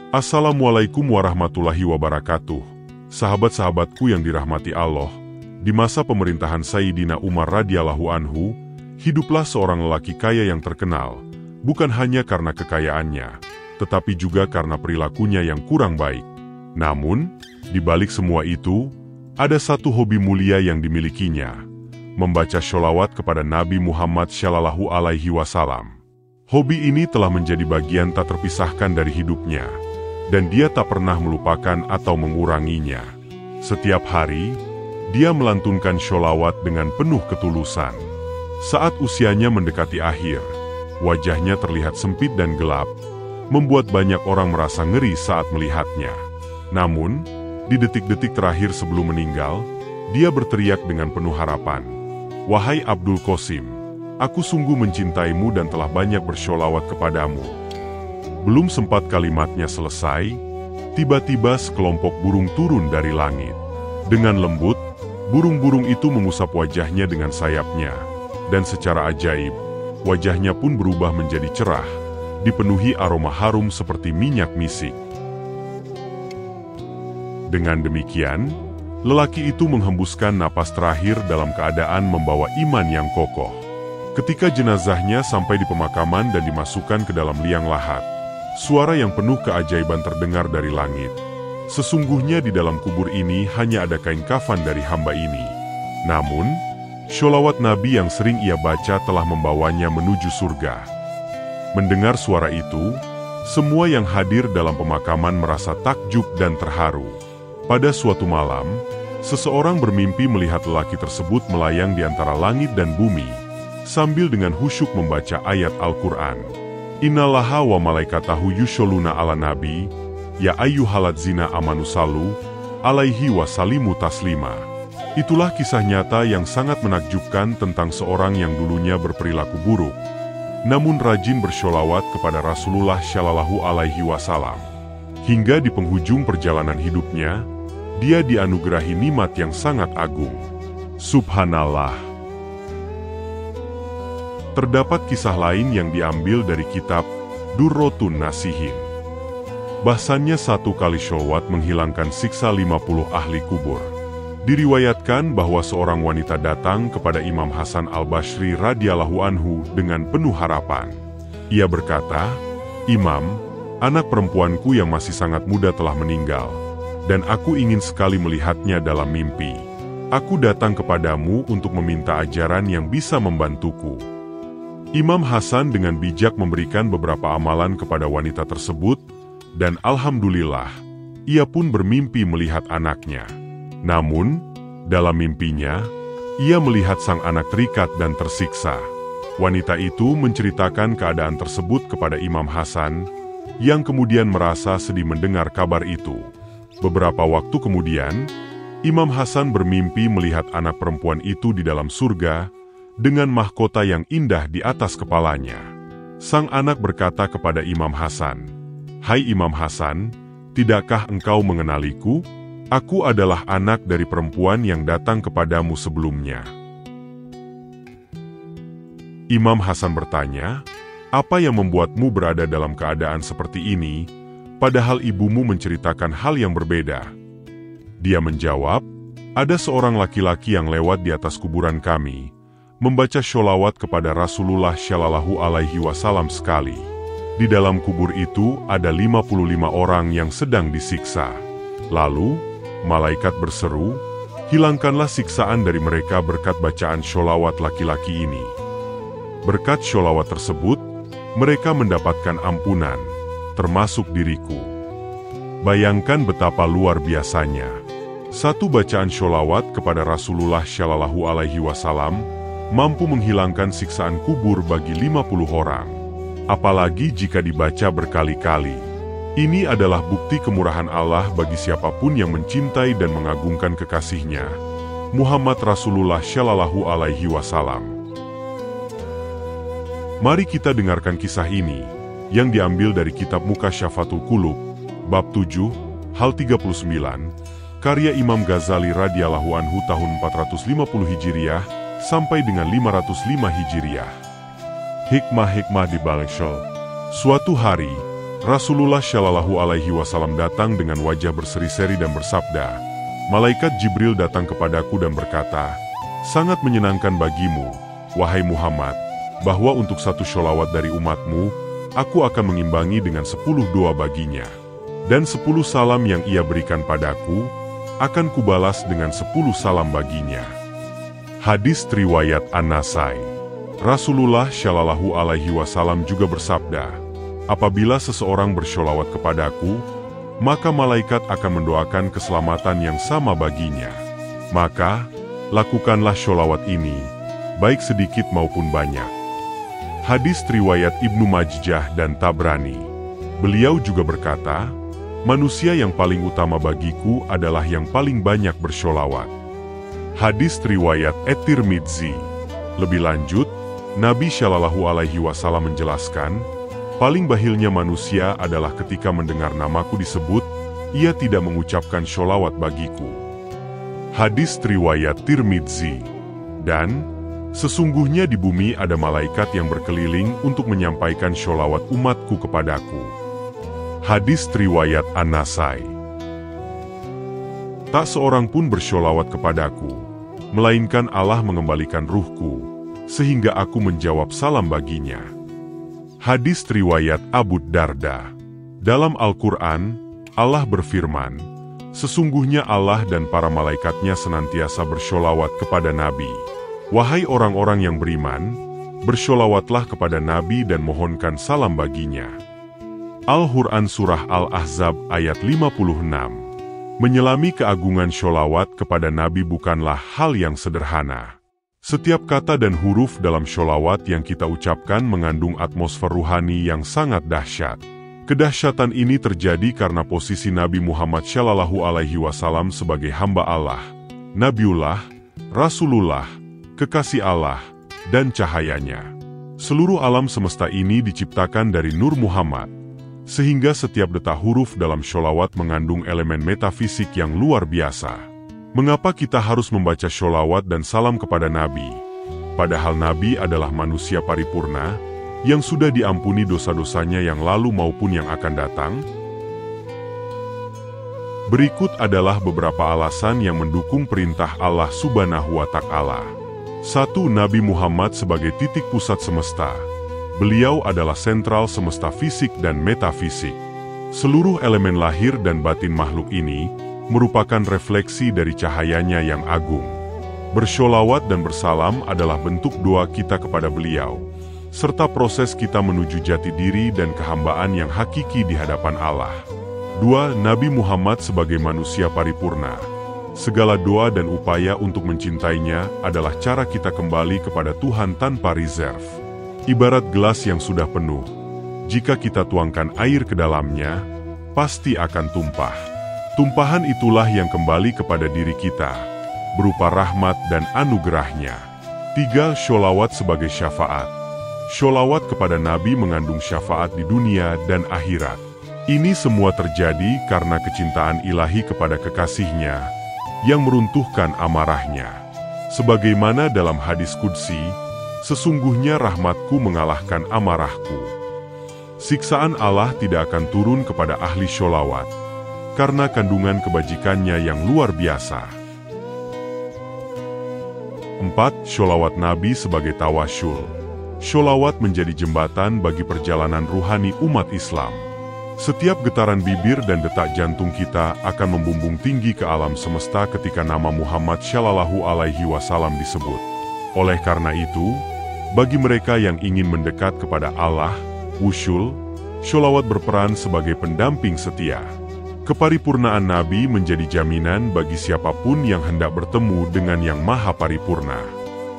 Assalamualaikum warahmatullahi wabarakatuh. Sahabat-sahabatku yang dirahmati Allah, di masa pemerintahan Sayyidina Umar radhiyallahu anhu, hiduplah seorang lelaki kaya yang terkenal, bukan hanya karena kekayaannya, tetapi juga karena perilakunya yang kurang baik. Namun, di balik semua itu, ada satu hobi mulia yang dimilikinya, membaca sholawat kepada Nabi Muhammad Shallallahu Alaihi Wasallam. Hobi ini telah menjadi bagian tak terpisahkan dari hidupnya, dan dia tak pernah melupakan atau menguranginya. Setiap hari, dia melantunkan sholawat dengan penuh ketulusan. Saat usianya mendekati akhir, wajahnya terlihat sempit dan gelap, membuat banyak orang merasa ngeri saat melihatnya. Namun, di detik-detik terakhir sebelum meninggal, dia berteriak dengan penuh harapan, "Wahai Abdul Qasim, aku sungguh mencintaimu dan telah banyak bersholawat kepadamu." Belum sempat kalimatnya selesai, tiba-tiba sekelompok burung turun dari langit. Dengan lembut, burung-burung itu mengusap wajahnya dengan sayapnya, dan secara ajaib, wajahnya pun berubah menjadi cerah, dipenuhi aroma harum seperti minyak misik. Dengan demikian, lelaki itu menghembuskan napas terakhir dalam keadaan membawa iman yang kokoh. Ketika jenazahnya sampai di pemakaman dan dimasukkan ke dalam liang lahat, suara yang penuh keajaiban terdengar dari langit. Sesungguhnya di dalam kubur ini hanya ada kain kafan dari hamba ini. Namun, sholawat Nabi yang sering ia baca telah membawanya menuju surga. Mendengar suara itu, semua yang hadir dalam pemakaman merasa takjub dan terharu. Pada suatu malam, seseorang bermimpi melihat lelaki tersebut melayang di antara langit dan bumi, sambil dengan khusyuk membaca ayat Al-Quran. Innallaha wa malaikatahu yusholluna ala nabi, ya ayyuhalladzina amanu sallu alaihi wa sallimu taslima. Itulah kisah nyata yang sangat menakjubkan tentang seorang yang dulunya berperilaku buruk, namun rajin bersholawat kepada Rasulullah Shallallahu Alaihi Wasallam. Hingga di penghujung perjalanan hidupnya, dia dianugerahi nikmat yang sangat agung. Subhanallah. Terdapat kisah lain yang diambil dari kitab Durrotun Nasihin. Bahsannya satu kali sholawat menghilangkan siksa 50 ahli kubur. Diriwayatkan bahwa seorang wanita datang kepada Imam Hasan al-Basri radhiyallahu anhu dengan penuh harapan. Ia berkata, "Imam, anak perempuanku yang masih sangat muda telah meninggal, dan aku ingin sekali melihatnya dalam mimpi. Aku datang kepadamu untuk meminta ajaran yang bisa membantuku." Imam Hasan dengan bijak memberikan beberapa amalan kepada wanita tersebut, dan alhamdulillah, ia pun bermimpi melihat anaknya. Namun, dalam mimpinya, ia melihat sang anak terikat dan tersiksa. Wanita itu menceritakan keadaan tersebut kepada Imam Hasan, yang kemudian merasa sedih mendengar kabar itu. Beberapa waktu kemudian, Imam Hasan bermimpi melihat anak perempuan itu di dalam surga, dengan mahkota yang indah di atas kepalanya. Sang anak berkata kepada Imam Hasan, "Hai Imam Hasan, tidakkah engkau mengenaliku? Aku adalah anak dari perempuan yang datang kepadamu sebelumnya." Imam Hasan bertanya, "Apa yang membuatmu berada dalam keadaan seperti ini, padahal ibumu menceritakan hal yang berbeda?" Dia menjawab, "Ada seorang laki-laki yang lewat di atas kuburan kami, membaca sholawat kepada Rasulullah Shallallahu Alaihi Wasallam sekali. Di dalam kubur itu ada 55 orang yang sedang disiksa. Lalu, malaikat berseru, 'Hilangkanlah siksaan dari mereka berkat bacaan sholawat laki-laki ini.' Berkat sholawat tersebut, mereka mendapatkan ampunan, termasuk diriku." Bayangkan betapa luar biasanya. Satu bacaan sholawat kepada Rasulullah Shallallahu Alaihi Wasallam mampu menghilangkan siksaan kubur bagi 50 orang. Apalagi jika dibaca berkali-kali. Ini adalah bukti kemurahan Allah bagi siapapun yang mencintai dan mengagungkan kekasihnya, Muhammad Rasulullah Shallallahu Alaihi Wasallam. Mari kita dengarkan kisah ini, yang diambil dari kitab Mukasyafatul Qulub, bab 7, hal 39, karya Imam Ghazali radhiyallahu anhu tahun 450 Hijriah, sampai dengan 505 Hijriah. Hikmah-hikmah di balik syol. Suatu hari, Rasulullah Shallallahu Alaihi Wasallam datang dengan wajah berseri-seri dan bersabda, "Malaikat Jibril datang kepadaku dan berkata, sangat menyenangkan bagimu, wahai Muhammad, bahwa untuk satu sholawat dari umatmu, aku akan mengimbangi dengan 10 doa baginya. Dan 10 salam yang ia berikan padaku, akan kubalas dengan 10 salam baginya." Hadis riwayat An-Nasai. Rasulullah Shallallahu Alaihi Wasallam juga bersabda, "Apabila seseorang bersholawat kepadaku, maka malaikat akan mendoakan keselamatan yang sama baginya. Maka, lakukanlah sholawat ini, baik sedikit maupun banyak." Hadis riwayat Ibnu Majah dan Tabrani. Beliau juga berkata, "Manusia yang paling utama bagiku adalah yang paling banyak bersholawat." Hadis riwayat At-Tirmidzi. Lebih lanjut, Nabi Shallallahu Alaihi Wasallam menjelaskan, paling bahilnya manusia adalah ketika mendengar namaku disebut, ia tidak mengucapkan sholawat bagiku. Hadis riwayat Tirmidzi. Dan, sesungguhnya di bumi ada malaikat yang berkeliling untuk menyampaikan sholawat umatku kepadaku. Hadis riwayat An-Nasai. Tak seorang pun bersholawat kepadaku, melainkan Allah mengembalikan ruhku, sehingga aku menjawab salam baginya. Hadis riwayat Abu Darda. Dalam Al-Quran, Allah berfirman, "Sesungguhnya Allah dan para malaikatnya senantiasa bersholawat kepada Nabi. Wahai orang-orang yang beriman, bersholawatlah kepada Nabi dan mohonkan salam baginya." Al-Quran Surah Al-Ahzab ayat 56. Menyelami keagungan sholawat kepada Nabi bukanlah hal yang sederhana. Setiap kata dan huruf dalam sholawat yang kita ucapkan mengandung atmosfer ruhani yang sangat dahsyat. Kedahsyatan ini terjadi karena posisi Nabi Muhammad Shallallahu Alaihi Wasallam sebagai hamba Allah, Nabiullah, Rasulullah, kekasih Allah, dan cahayanya. Seluruh alam semesta ini diciptakan dari Nur Muhammad, sehingga setiap detak huruf dalam sholawat mengandung elemen metafisik yang luar biasa. Mengapa kita harus membaca sholawat dan salam kepada Nabi? Padahal Nabi adalah manusia paripurna, yang sudah diampuni dosa-dosanya yang lalu maupun yang akan datang. Berikut adalah beberapa alasan yang mendukung perintah Allah Subhanahu wa Ta'ala. 1. Nabi Muhammad sebagai titik pusat semesta. Beliau adalah sentral semesta fisik dan metafisik. Seluruh elemen lahir dan batin makhluk ini merupakan refleksi dari cahayanya yang agung. Bersholawat dan bersalam adalah bentuk doa kita kepada beliau, serta proses kita menuju jati diri dan kehambaan yang hakiki di hadapan Allah. 2. Nabi Muhammad sebagai manusia paripurna. Segala doa dan upaya untuk mencintainya adalah cara kita kembali kepada Tuhan tanpa reserve. Ibarat gelas yang sudah penuh, jika kita tuangkan air ke dalamnya, pasti akan tumpah. Tumpahan itulah yang kembali kepada diri kita, berupa rahmat dan anugerahnya. 3. Sholawat sebagai syafaat. Sholawat kepada Nabi mengandung syafaat di dunia dan akhirat. Ini semua terjadi karena kecintaan ilahi kepada kekasihnya, yang meruntuhkan amarahnya. Sebagaimana dalam hadis qudsi, "Sesungguhnya rahmatku mengalahkan amarahku." Siksaan Allah tidak akan turun kepada ahli sholawat, karena kandungan kebajikannya yang luar biasa. 4. Sholawat Nabi sebagai tawassul. Sholawat menjadi jembatan bagi perjalanan ruhani umat Islam. Setiap getaran bibir dan detak jantung kita akan membumbung tinggi ke alam semesta ketika nama Muhammad Shallallahu Alaihi Wasallam disebut. Oleh karena itu, bagi mereka yang ingin mendekat kepada Allah, wusul, sholawat berperan sebagai pendamping setia. Keparipurnaan Nabi menjadi jaminan bagi siapapun yang hendak bertemu dengan Yang Maha Paripurna.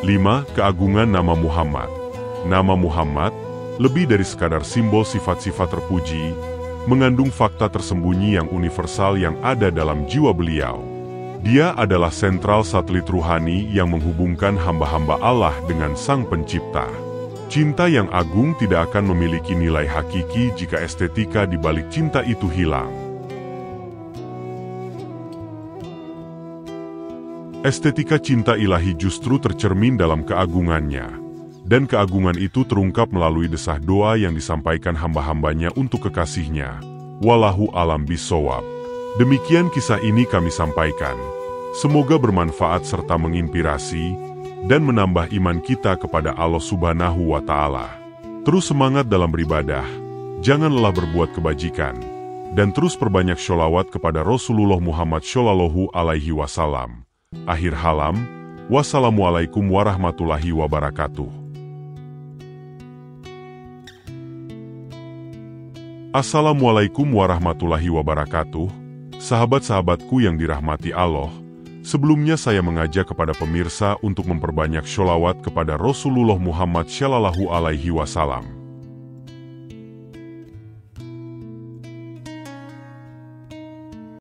5. Keagungan nama Muhammad. Nama Muhammad, lebih dari sekadar simbol sifat-sifat terpuji, mengandung fakta tersembunyi yang universal yang ada dalam jiwa beliau. Dia adalah sentral satelit ruhani yang menghubungkan hamba-hamba Allah dengan Sang Pencipta. Cinta yang agung tidak akan memiliki nilai hakiki jika estetika di balik cinta itu hilang. Estetika cinta ilahi justru tercermin dalam keagungannya. Dan keagungan itu terungkap melalui desah doa yang disampaikan hamba-hambanya untuk kekasihnya. Wallahu alam bisawab. Demikian kisah ini kami sampaikan. Semoga bermanfaat serta menginspirasi dan menambah iman kita kepada Allah Subhanahu wa Ta'ala. Terus semangat dalam beribadah, jangan lelah berbuat kebajikan, dan terus perbanyak sholawat kepada Rasulullah Muhammad Shallallahu Alaihi Wasallam. Akhir halam, wassalamualaikum warahmatullahi wabarakatuh. Assalamualaikum warahmatullahi wabarakatuh, sahabat-sahabatku yang dirahmati Allah. Sebelumnya saya mengajak kepada pemirsa untuk memperbanyak sholawat kepada Rasulullah Muhammad Shallallahu Alaihi Wasallam.